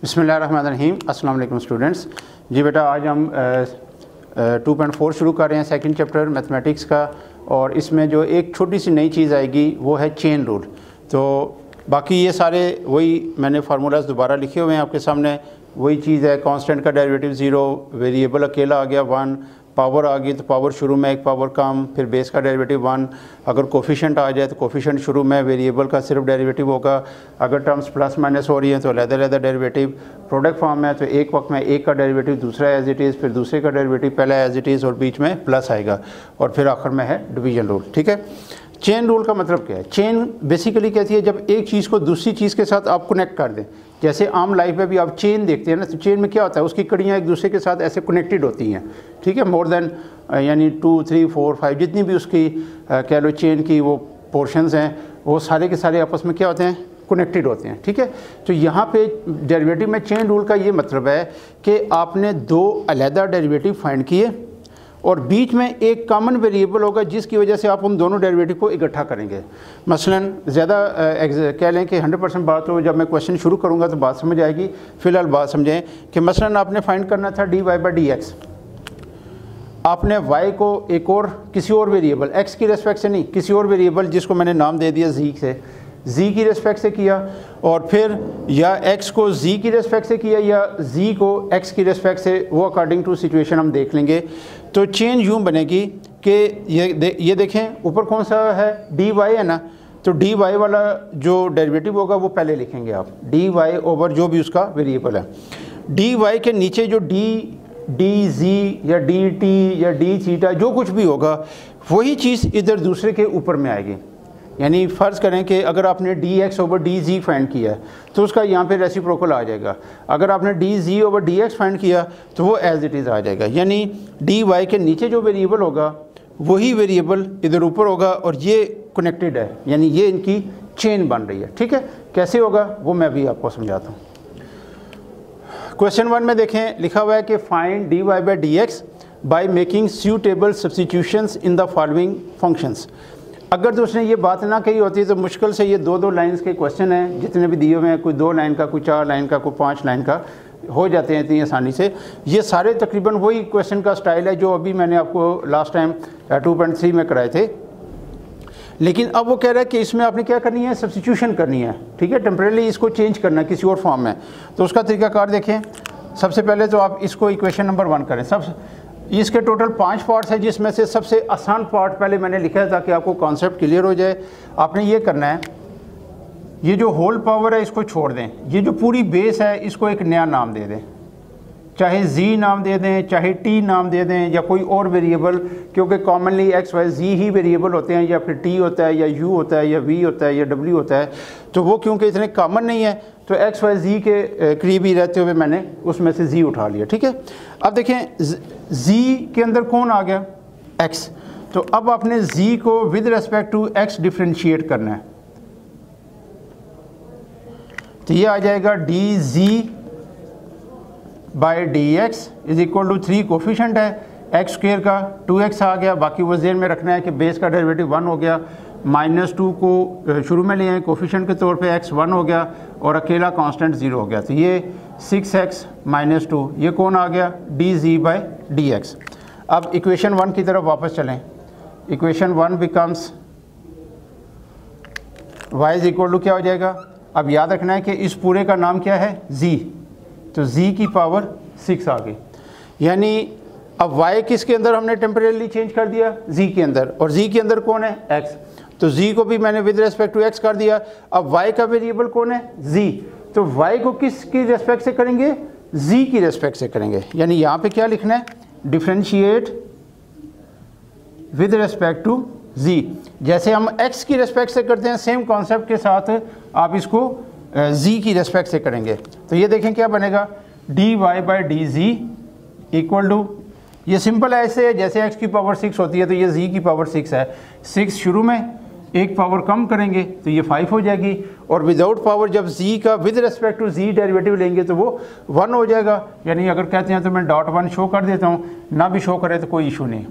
बिस्मिल्लाहिर्रहमानिर्रहीम। अस्सलाम वालेकुम स्टूडेंट्स। जी बेटा, आज हम 2.4 शुरू कर रहे हैं, सेकंड चैप्टर मैथमेटिक्स का। और इसमें जो एक छोटी सी नई चीज़ आएगी वो है चेन रूल। तो बाकी ये सारे वही मैंने फार्मूलाज दोबारा लिखे हुए हैं आपके सामने। वही चीज़ है, कांस्टेंट का डेरिवेटिव 0, वेरिएबल अकेला आ गया 1, पावर आ गई तो पावर शुरू में एक पावर कम, फिर बेस का डेरिवेटिव 1। अगर कोफिशेंट आ जाए तो कोफिशेंट शुरू में, वेरिएबल का सिर्फ डेरिवेटिव होगा। अगर टर्म्स प्लस माइनस हो रही हैं तो अलग-अलग डेरिवेटिव। प्रोडक्ट फॉर्म है तो एक वक्त में एक का डेरिवेटिव, दूसरा एज इट इज़, फिर दूसरे का डेरिवेटिव पहला एज इट इज़ और बीच में प्लस आएगा, और फिर आखिर में है डिवीजन रूल। ठीक है। चेन रूल का मतलब क्या है? चेन बेसिकली कहती है जब एक चीज़ को दूसरी चीज़ के साथ आप कनेक्ट कर दें। जैसे आम लाइफ में भी आप चेन देखते हैं ना, तो चेन में क्या होता है, उसकी कड़ियाँ एक दूसरे के साथ ऐसे कनेक्टेड होती हैं। ठीक है, मोर देन यानी 2, 3, 4, 5 जितनी भी उसकी कह लो चेन की वो पोर्शंस हैं, वो सारे के सारे आपस में क्या होते हैं, कनेक्टेड होते हैं। ठीक है। तो यहाँ पे डेरिवेटिव में चेन रूल का ये मतलब है कि आपने दो अलहदा डेरिवेटिव फाइंड किए और बीच में एक कॉमन वेरिएबल होगा जिसकी वजह से आप उन दोनों डेरिवेटिव को इकट्ठा करेंगे। मसलन ज़्यादा कह लें कि 100% बात हो, जब मैं क्वेश्चन शुरू करूँगा तो बात समझ आएगी। फ़िलहाल बात समझें कि मसलन आपने फाइंड करना था dy/dx। आपने y को एक और किसी और वेरिएबल x की रेस्पेक्ट से नहीं, किसी और वेरिएबल जिसको मैंने नाम दे दिया z से, z की रेस्पेक्ट से किया, और फिर या x को z की रेस्पेक्ट से किया या z को x की रेस्पेक्ट से, वो अकॉर्डिंग टू सिचुएशन हम देख लेंगे। तो चेन यूँ बनेगी कि ये देखें ऊपर कौन सा है, dy है ना, तो dy वाला जो डेरिवेटिव होगा वो पहले लिखेंगे आप, dy ओवर जो भी उसका वेरिएबल है। dy के नीचे जो dz या dt या d थीटा जो कुछ भी होगा वही चीज़ इधर दूसरे के ऊपर में आएगी। यानी फ़र्ज़ करें कि अगर आपने dx ओवर dz फाइंड किया है तो उसका यहाँ पे रेसिप्रोकल आ जाएगा। अगर आपने dz ओवर dx फाइंड किया तो वो एज इट इज़ आ जाएगा। यानी dy के नीचे जो वेरिएबल होगा वही वेरिएबल इधर ऊपर होगा, और ये कनेक्टेड है, यानी ये इनकी चेन बन रही है। ठीक है। कैसे होगा वो मैं भी आपको समझाता हूँ। क्वेश्चन 1 में देखें, लिखा हुआ है कि find dy/dx by making suitable substitutions in the following functions. अगर तो उसने ये बात ना कही होती तो मुश्किल से ये 2-2 लाइंस के क्वेश्चन हैं जितने भी दिए हुए हैं, कोई 2 लाइन का, कोई 4 लाइन का, कोई 5 लाइन का, हो जाते हैं इतनी आसानी से। ये सारे तकरीबन वही क्वेश्चन का स्टाइल है जो अभी मैंने आपको लास्ट टाइम 2.3 में कराए थे। लेकिन अब वो कह रहा है कि इसमें आपने क्या करनी है, सब्स्टिट्यूशन करनी है। ठीक है, टेम्परेली इसको चेंज करना है किसी और फॉर्म में। तो उसका तरीकाकार देखें। सबसे पहले तो आप इसको इक्वेशन नंबर 1 करें। इसके टोटल 5 पार्ट्स हैं, जिसमें से सबसे आसान पार्ट पहले मैंने लिखा है ताकि आपको कॉन्सेप्ट क्लियर हो जाए। आपने ये करना है, ये जो होल पावर है इसको छोड़ दें, ये जो पूरी बेस है इसको एक नया नाम दे दें, चाहे z नाम दे दें, चाहे t नाम दे दें, या कोई और वेरिएबल, क्योंकि कॉमनली x, y, z ही वेरिएबल होते हैं, या फिर t होता है, या u होता है, या v होता है, या w होता है। तो वो क्योंकि इतने कॉमन नहीं है तो x, y, z के करीब ही रहते हुए मैंने उसमें से z उठा लिया। ठीक है। अब देखें z के अंदर कौन आ गया, x। तो अब आपने z को with respect to x differentiate करना है। तो ये आ जाएगा dz by dx is equal to 3 coefficient है x स्क्वेयर का, 2x आ गया, बाकी वो ज़हन में रखना है कि बेस का डेरिवेटिव 1 हो गया, -2 को शुरू में ले आए कोफिशेंट के तौर पे, x 1 हो गया और अकेला कांस्टेंट 0 हो गया। तो ये 6x - 2, ये कौन आ गया, dz बाई dx। अब इक्वेशन 1 की तरफ वापस चलें। Equation 1 becomes y is equal to क्या हो जाएगा। अब याद रखना है कि इस पूरे का नाम क्या है, z, तो z की पावर 6 आ गई। यानी अब y किसके अंदर हमने टेम्परेली चेंज कर दिया, z के अंदर, और z के अंदर कौन है, x। तो z को भी मैंने विद रेस्पेक्ट टू x कर दिया। अब y का वेरिएबल कौन है, z, तो y को किसकी रेस्पेक्ट से करेंगे, z की रेस्पेक्ट से करेंगे। यानी यहाँ पे क्या लिखना है, differentiate with respect to z। जैसे हम x की रेस्पेक्ट से करते हैं, सेम कॉन्सेप्ट के साथ आप इसको z की रेस्पेक्ट से करेंगे। तो ये देखें क्या बनेगा, dy/dz इक्वल टू, ये सिंपल है, ऐसे जैसे x की पावर 6 होती है तो ये z की पावर 6 है। 6 शुरू में, एक पावर कम करेंगे तो ये 5 हो जाएगी, और विदाउट पावर जब z का with respect to z derivative लेंगे तो वो 1 हो जाएगा। यानी अगर कहते हैं तो मैं .1 शो कर देता हूँ, ना भी शो करे तो कोई इशू नहीं।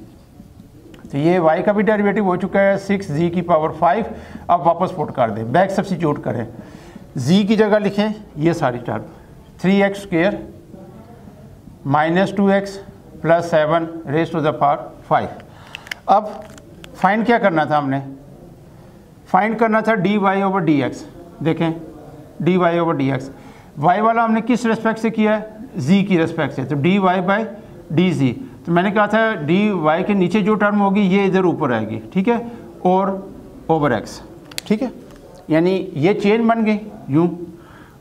तो ये y का भी डेरिवेटिव हो चुका है, 6z की पावर 5। अब वापस पुट कर दें, बैक सब्स्टिट्यूट करें, z की जगह लिखें ये सारी term, 3x square minus 2x plus 7 raise to the power 5। अब फाइंड क्या करना था हमने, फाइंड करना था dy ओवर dx। देखें dy ओवर dx, y वाला हमने किस रेस्पेक्ट से किया है, z की रेस्पेक्ट से, तो dy बाई dz। तो मैंने कहा था dy के नीचे जो टर्म होगी ये इधर ऊपर आएगी, ठीक है, और ओवर x, ठीक है, यानी ये चेन बन गई यूँ,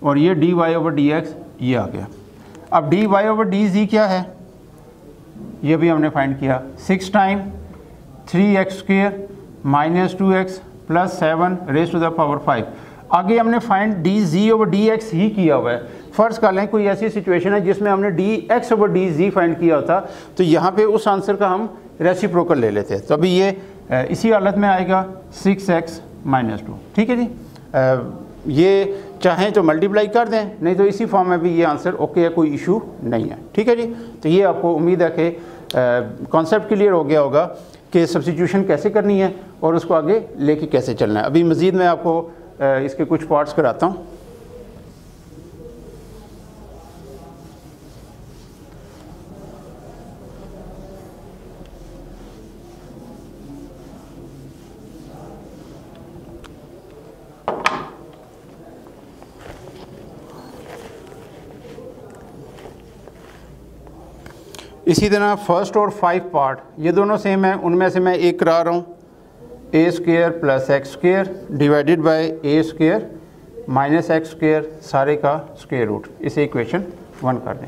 और ये dy ओवर dx ये आ गया। अब dy ओवर dz क्या है, ये भी हमने फाइंड किया, 6 time 3x square minus 2x plus 7 raise to the power 5। आगे हमने फाइंड dz ओवर dx ही किया हुआ है। फ़र्ज़ कर लें कोई ऐसी सिचुएशन है जिसमें हमने dx ओवर dz फाइंड किया होता, तो यहाँ पे उस आंसर का हम रेसिप्रोकल ले लेते हैं। तो अभी ये इसी हालत में आएगा 6x माइनस 2, ठीक है जी। ये चाहें तो मल्टीप्लाई कर दें, नहीं तो इसी फॉर्म में भी ये आंसर ओके है, कोई इशू नहीं है, ठीक है जी। तो ये आपको उम्मीद है कि कॉन्सेप्ट क्लियर हो गया होगा कि सब्स्टिट्यूशन कैसे करनी है और उसको आगे लेके कैसे चलना है। अभी मज़ीद मैं आपको इसके कुछ पार्ट्स कराता हूँ। इसी तरह फर्स्ट और 5 पार्ट ये दोनों सेम है, उनमें से मैं एक करा रहा हूँ, a square plus x square divided by a square minus x square सारे का स्क्वायर रूट। इसे इक्वेशन 1 कर दें।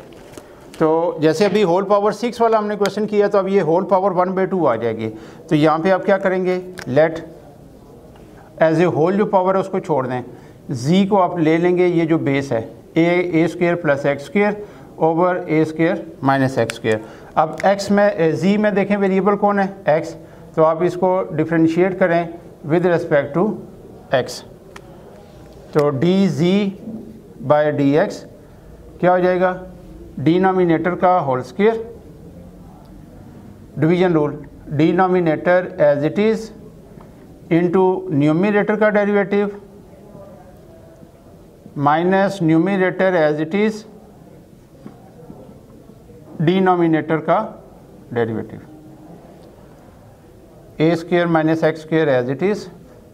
तो जैसे अभी होल पावर 6 वाला हमने क्वेश्चन किया, तो अब ये होल पावर 1/2 आ जाएगी। तो यहाँ पे आप क्या करेंगे, लेट एज ए होल जो पावर है उसको छोड़ दें, जी को आप ले लेंगे, ये जो बेस है a square plus x square over a square minus x square. अब x में जी में देखें वेरिएबल कौन है, x, तो आप इसको डिफ्रेंशिएट करें विद रिस्पेक्ट टू x। तो dz बाय dx क्या हो जाएगा, डिनोमिनेटर का whole square, division rule, denominator as it is into numerator का derivative minus numerator as it is denominator का derivative, a square minus x square as it is.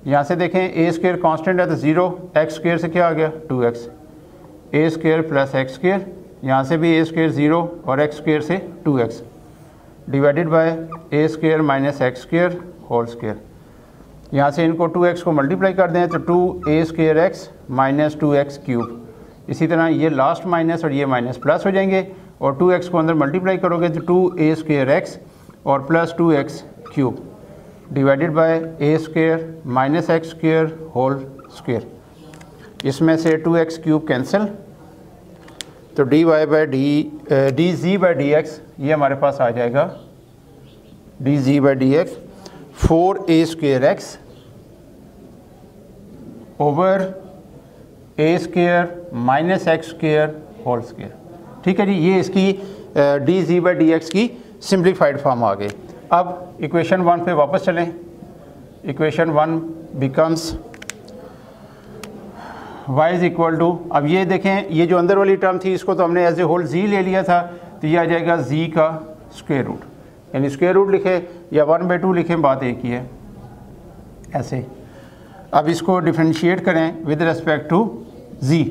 यहाँ से देखें ए स्क्वायर कांस्टेंट है तो 0, एक्स स्क्वायर से क्या आ गया 2x, ए स्क्वायर प्लस एक्स स्क्वायर, यहाँ से भी ए स्क्वायर 0 और एक्स स्क्वायर से 2x divided by a square minus x square whole square. यहाँ से इनको 2x को मल्टीप्लाई कर दें तो 2a square x minus 2x cube. इसी तरह ये लास्ट माइनस और ये माइनस प्लस हो जाएंगे, और 2x को अंदर मल्टीप्लाई करोगे तो 2a स्क्वायर एक्स और plus 2x cube divided by a square minus x square whole square. इसमें से 2x क्यूब कैंसिल, तो dy by dz by dx ये हमारे पास आ जाएगा dz by dx 4a square x over a square minus x square whole square, ठीक है जी। ये इसकी dz बाई dx की सिंप्लीफाइड फॉर्म आ गई। अब इक्वेशन 1 पे वापस चलें। Equation 1 becomes y is equal to, अब ये देखें ये जो अंदर वाली टर्म थी इसको तो हमने एज ए होल z ले लिया था, तो ये आ जाएगा z का स्क्वायर रूट, यानी स्क्वायर रूट लिखे या 1/2 लिखें, बात एक ही है ऐसे। अब इसको डिफ्रेंशिएट करें विद रिस्पेक्ट टू z।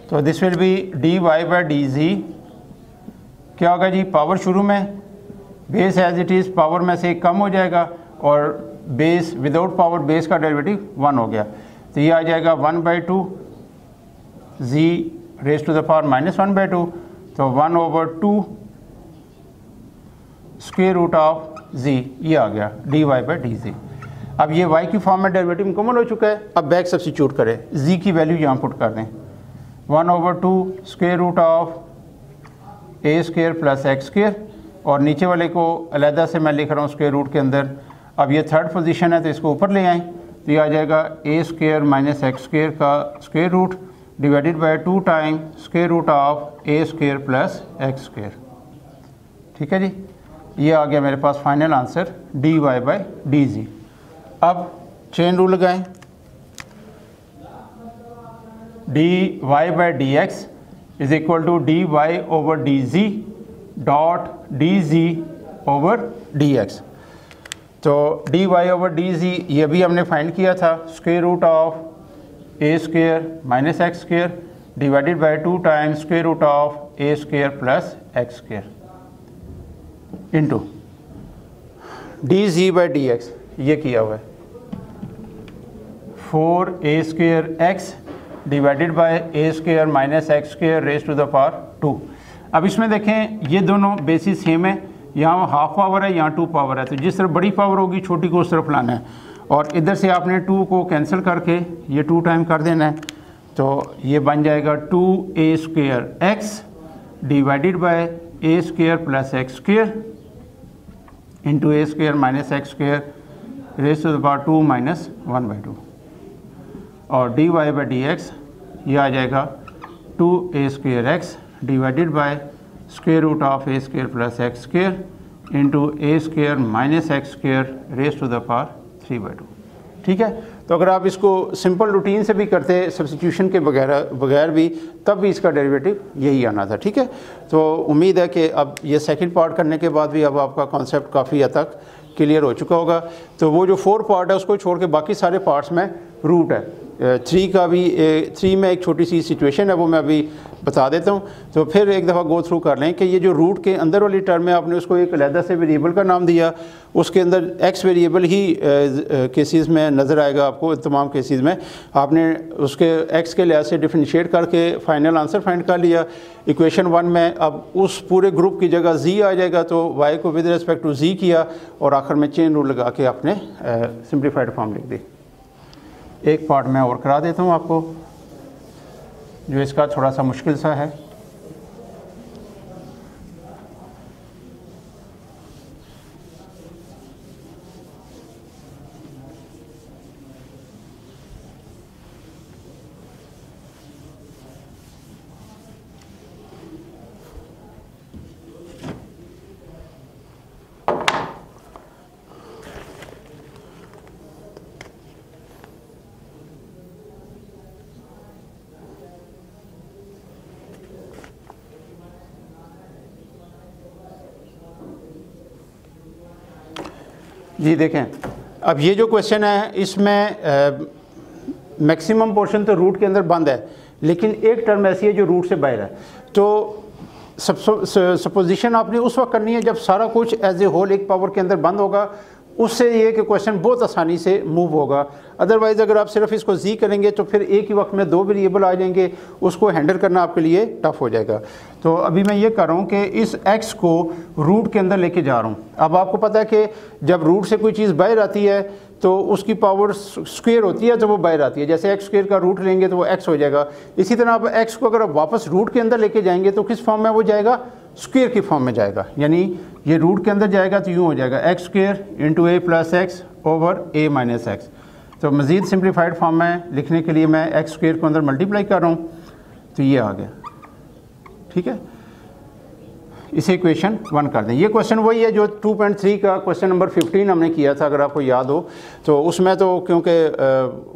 तो this will be dy by dz, क्या होगा जी, पावर शुरू में base as it is power में से कम हो जाएगा और बेस विदाउट पावर बेस का डेरिवेटिव 1 हो गया, तो ये आ जाएगा 1/2 z raise to the power minus 1/2, तो 1/2 स्क्वायर रूट ऑफ z ये आ गया dy बाई dz। अब ये y की फॉर्म में डेरिवेटिव कॉमन हो चुका है, अब बैक सब्स्टिट्यूट करें, z की वैल्यू यहाँ पुट कर दें, 1/2 square root of a square plus x square, और नीचे वाले को अलहदा से मैं लिख रहा हूँ स्क्वायर रूट के अंदर। अब ये थर्ड पोजीशन है तो इसको ऊपर ले आएँ, तो ये आ जाएगा a square minus x square का square root divided by 2 time square root of a square plus x square. ठीक है जी, ये आ गया मेरे पास final answer dy by d z. अब चेन रूल लगाएं, dy by d x is equal to dy over d z dot d z over d x. तो dy ओवर डी जी ये भी हमने फाइंड किया था, square root of a square minus x square divided by 2 times square root of a square plus x square into d z by d x, ये किया हुआ है 4a square x divided by a square minus x square raise to the power 2। अब इसमें देखें ये दोनों basis same है, यहाँ हाफ पावर है, यहाँ 2 पावर है, तो जिस तरफ बड़ी पावर होगी छोटी को उस तरफ लाना है, और इधर से आपने 2 को कैंसिल करके ये 2 टाइम कर देना है, तो ये बन जाएगा 2a square x divided by a square plus x square into a square minus x square raise to the power 2 minus 1/2, और dy बाई डी एक्स ये आ जाएगा 2a square x divided by square root of a square plus x square into a square minus x square raise to the power 3/2। ठीक है, तो अगर आप इसको सिंपल रूटीन से भी करते सब्स्टिट्यूशन के बगैर भी, तब भी इसका डेरिवेटिव यही आना था। ठीक है, तो उम्मीद है कि अब ये सेकंड पार्ट करने के बाद भी अब आपका कॉन्सेप्ट काफ़ी हद तक क्लियर हो चुका होगा। तो वो जो 4 पार्ट है उसको छोड़ के बाकी सारे पार्ट्स में रूट है। 3 का भी 3 में एक छोटी सी सिचुएशन है, वो मैं अभी बता देता हूँ, तो फिर एक दफ़ा गो थ्रू कर लें कि ये जो रूट के अंदर वाली टर्म है आपने उसको एक अलहदा से वेरिएबल का नाम दिया, उसके अंदर एक्स वेरिएबल ही केसेस में नज़र आएगा आपको, तमाम केसेस में आपने उसके एक्स के लिहाज से डिफरेंशिएट करके फाइनल आंसर फाइंड कर लिया इक्वेशन 1 में। अब उस पूरे ग्रुप की जगह जी आ जाएगा, तो वाई को विद रिस्पेक्ट टू जी किया और आखिर में चेन रूल लगा के आपने सिंप्लीफाइड फॉर्म लिख दी। एक पार्ट मैं और करा देता हूँ आपको, जो इसका थोड़ा सा मुश्किल सा है। जी देखें, अब ये जो क्वेश्चन है इसमें मैक्सिमम पोर्शन तो रूट के अंदर बंद है, लेकिन एक टर्म ऐसी है जो रूट से बाहर है। तो सपोजिशन आपने उस वक्त करनी है जब सारा कुछ एज ए होल एक पावर के अंदर बंद होगा, उससे ये कि क्वेश्चन बहुत आसानी से मूव होगा। अदरवाइज़ अगर आप सिर्फ इसको जी करेंगे तो फिर एक ही वक्त में 2 वेरिएबल आ जाएंगे, उसको हैंडल करना आपके लिए टफ हो जाएगा। तो अभी मैं ये कर रहा हूँ कि इस x को रूट के अंदर लेके जा रहा हूँ। अब आपको पता है कि जब रूट से कोई चीज़ बाहर आती है तो उसकी पावर स्क्वायर होती है, तो वो बाहर आती है। जैसे एक्स स्क्वायर का रूट लेंगे तो वो x हो जाएगा। इसी तरह आप x को अगर आप वापस रूट के अंदर लेके जाएंगे तो किस फॉर्म में वो जाएगा? स्क्वायर की फॉर्म में जाएगा, यानी ये रूट के अंदर जाएगा तो यूँ हो जाएगा एक्स स्क्वायर इंटू ए प्लस एक्स ओवर ए माइनस एक्स। तो मज़ीद सिंप्लीफाइड फॉर्म में लिखने के लिए मैं एक्स स्क्वायर को अंदर मल्टीप्लाई कर रहा हूँ, तो ये आ गया। ठीक है, इसे इक्वेशन 1 कर दें। ये क्वेश्चन वही है जो 2.3 का क्वेश्चन नंबर 15 हमने किया था, अगर आपको याद हो। तो उसमें तो क्योंकि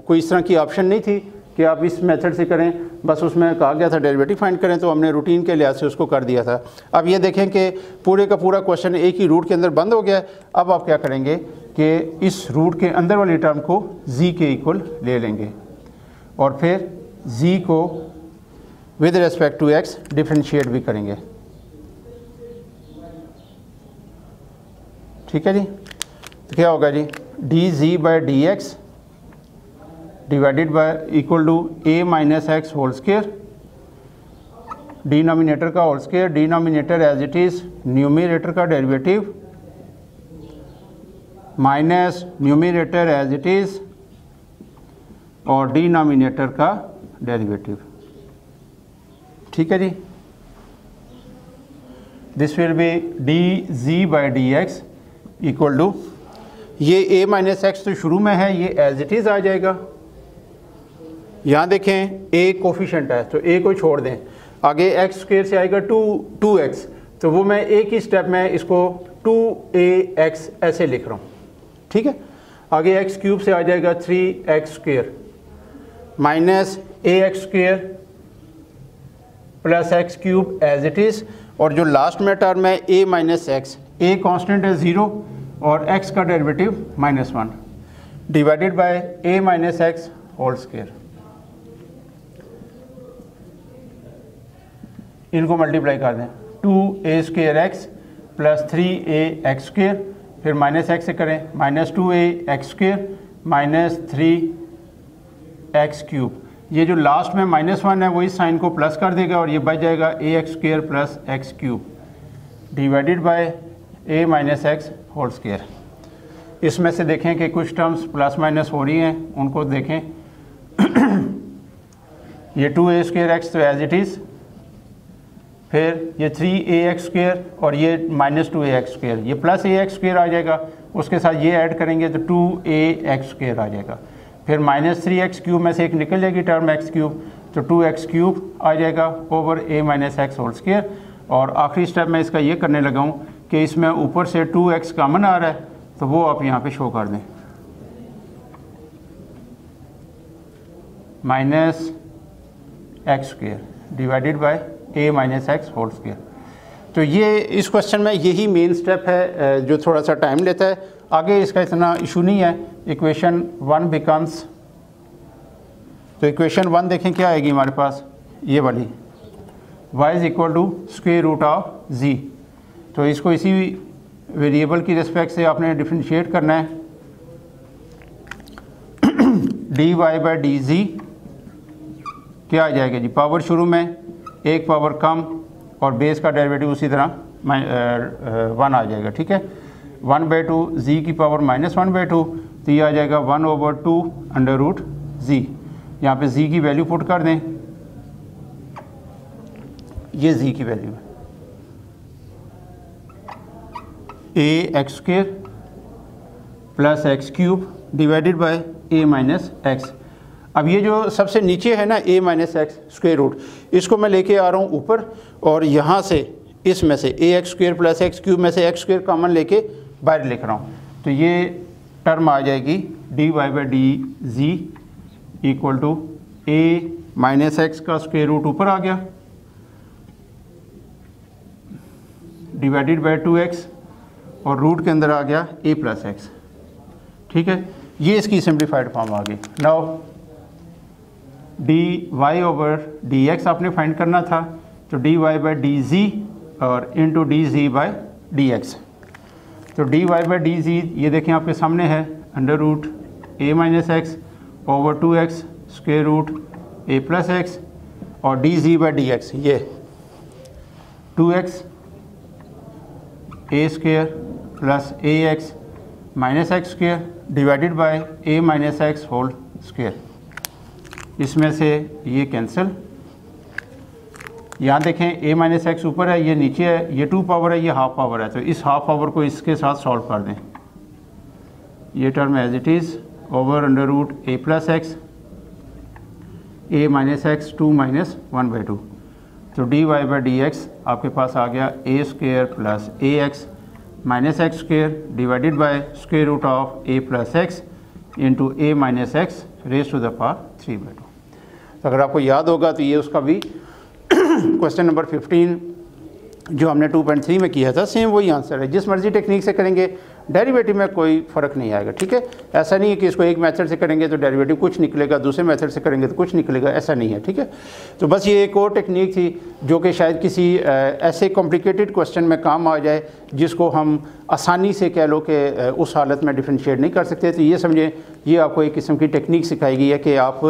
कोई इस तरह की ऑप्शन नहीं थी कि आप इस मेथड से करें, बस उसमें कहा गया था डेरिवेटिव फाइंड करें, तो हमने रूटीन के लिहाज से उसको कर दिया था। अब ये देखें कि पूरे का पूरा क्वेश्चन एक ही रूट के अंदर बंद हो गया। अब आप क्या करेंगे कि इस रूट के अंदर वाली टर्म को जी के इक्वल ले लेंगे और फिर जी को with respect to x differentiate भी करेंगे। ठीक है जी, तो क्या होगा जी? D z by d x divided by equal to a minus x whole square, denominator का whole square, denominator as it is, numerator का derivative minus numerator as it is और डिनोमिनेटर का डेरिवेटिव। ठीक है जी, this will be d z by d x equal to, ये a minus x तो शुरू में है, ये एज इट इज़ आ जाएगा। यहाँ देखें a कोफिशेंट है तो a को छोड़ दें, आगे एक्स स्क्वायर से आएगा 2x, तो वो मैं एक ही स्टेप में इसको 2ax ऐसे लिख रहा हूँ, ठीक है। आगे x क्यूब से आ जाएगा 3x square minus ax square plus x cube as it is, और जो लास्ट में टर्म है a minus x, a constant है 0 और x का derivative -1 divided by a minus x whole square. इनको मल्टीप्लाई कर दें, 2a square x plus 3ax square, फिर माइनस एक्स से करें, minus 2ax square minus 3x cube. ये जो लास्ट में -1 है वो इस साइन को प्लस कर देगा और ये बच जाएगा ax square plus x cube divided by a minus x whole square. इसमें से देखें कि कुछ टर्म्स प्लस माइनस हो रही हैं, उनको देखें। ये 2a स्क्वेयर एक्स तो एज इट इज़, फिर ये 3ax स्क्वेयर और ये माइनस 2ax स्क्वेयर, ये प्लस ax स्क्वेयर आ जाएगा, उसके साथ ये ऐड करेंगे तो 2ax स्क्वेयर आ जाएगा, फिर माइनस 3x क्यूब में से एक निकल जाएगी टर्म x क्यूब, तो 2x क्यूब आ जाएगा over a minus x whole square. और आखिरी स्टेप में इसका ये करने लगा हूँ कि इसमें ऊपर से 2x कॉमन आ रहा है, तो वो आप यहाँ पे शो कर दें, minus x square divided by a minus x whole square. तो ये इस क्वेश्चन में यही मेन स्टेप है जो थोड़ा सा टाइम लेता है। आगे इसका इतना इशू नहीं है। इक्वेशन 1 बिकम्स, तो इक्वेशन 1 देखें क्या आएगी हमारे पास, ये वाली y is equal to square root of z। तो इसको इसी वेरिएबल की रिस्पेक्ट से आपने डिफरेंशिएट करना है। dy बाई डी जी क्या आ जाएगा जी, पावर शुरू में एक पावर कम और बेस का डेरिवेटिव उसी तरह 1 आ जाएगा, ठीक है। 1/2 z की पावर -1/2, तो ये आ जाएगा 1/2 अंडर रूट z। यहाँ पे z की वैल्यू पुट कर दें, ये z की वैल्यू है ax square plus x cube divided by a minus x. अब ये जो सबसे नीचे है ना a minus x square root, इसको मैं लेके आ रहा हूँ ऊपर और यहाँ से इसमें से ax square plus x cube में से x स्क्वेयर कॉमन लेके बाहर लिख रहा हूँ, तो ये टर्म आ जाएगी dy by d z equal to a minus x का स्क्वेयर रूट ऊपर आ गया डिवाइडेड बाई 2x और रूट के अंदर आ गया a प्लस एक्स, ठीक है। ये इसकी सिंप्लीफाइड फॉर्म आ गई। Now d y over d x आपने फाइंड करना था, तो d y by d z और into d z by d x. तो d y by d z ये देखें आपके सामने है, under root a minus x over 2x square root a plus x, और d z by d x ये 2x a square plus ax minus x square divided by a minus x whole square. इसमें से ये cancel, यहाँ देखें a minus x ऊपर है, ये नीचे है, ये 2 पावर है, ये हाफ पावर है, तो इस हाफ पावर को इसके साथ सॉल्व कर दें। ये term as it is over under root a plus x a minus x 2 minus 1/2, तो d y by d x आपके पास आ गया a square plus ax minus x square divided by square root of a plus x into a minus x raise to the power 3/2। तो अगर आपको याद होगा तो ये उसका भी क्वेश्चन नंबर 15 जो हमने 2.3 में किया था, सेम वही आंसर है। जिस मर्जी टेक्निक से करेंगे डेरिवेटिव में कोई फ़र्क नहीं आएगा, ठीक है। ऐसा नहीं है कि इसको एक मेथड से करेंगे तो डेरिवेटिव कुछ निकलेगा, दूसरे मेथड से करेंगे तो कुछ निकलेगा, ऐसा नहीं है, ठीक है। तो बस ये एक और टेक्निक थी जो कि शायद किसी ऐसे कॉम्प्लिकेटेड क्वेश्चन में काम आ जाए जिसको हम आसानी से कह लो कि उस हालत में डिफरेंशिएट नहीं कर सकते। तो ये समझें, ये आपको एक किस्म की टेक्निक सिखाई गई है कि आप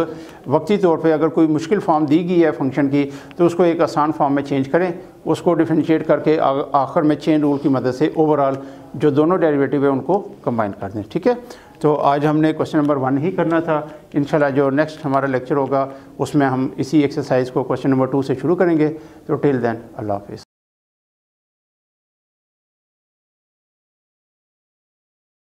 वक्ती तौर पे अगर कोई मुश्किल फॉर्म दी गई है फंक्शन की तो उसको एक आसान फॉर्म में चेंज करें, उसको डिफरेंशिएट करके आखिर में चेन रूल की मदद से ओवरऑल जो दोनों डेरिवेटिव है उनको कंबाइन कर दें, ठीक है। तो आज हमने क्वेश्चन नंबर 1 ही करना था। इंशाल्लाह जो नेक्स्ट हमारा लेक्चर होगा उसमें हम इसी एक्सरसाइज को क्वेश्चन नंबर 2 से शुरू करेंगे। तो टिल देन अल्लाह हाफिज़।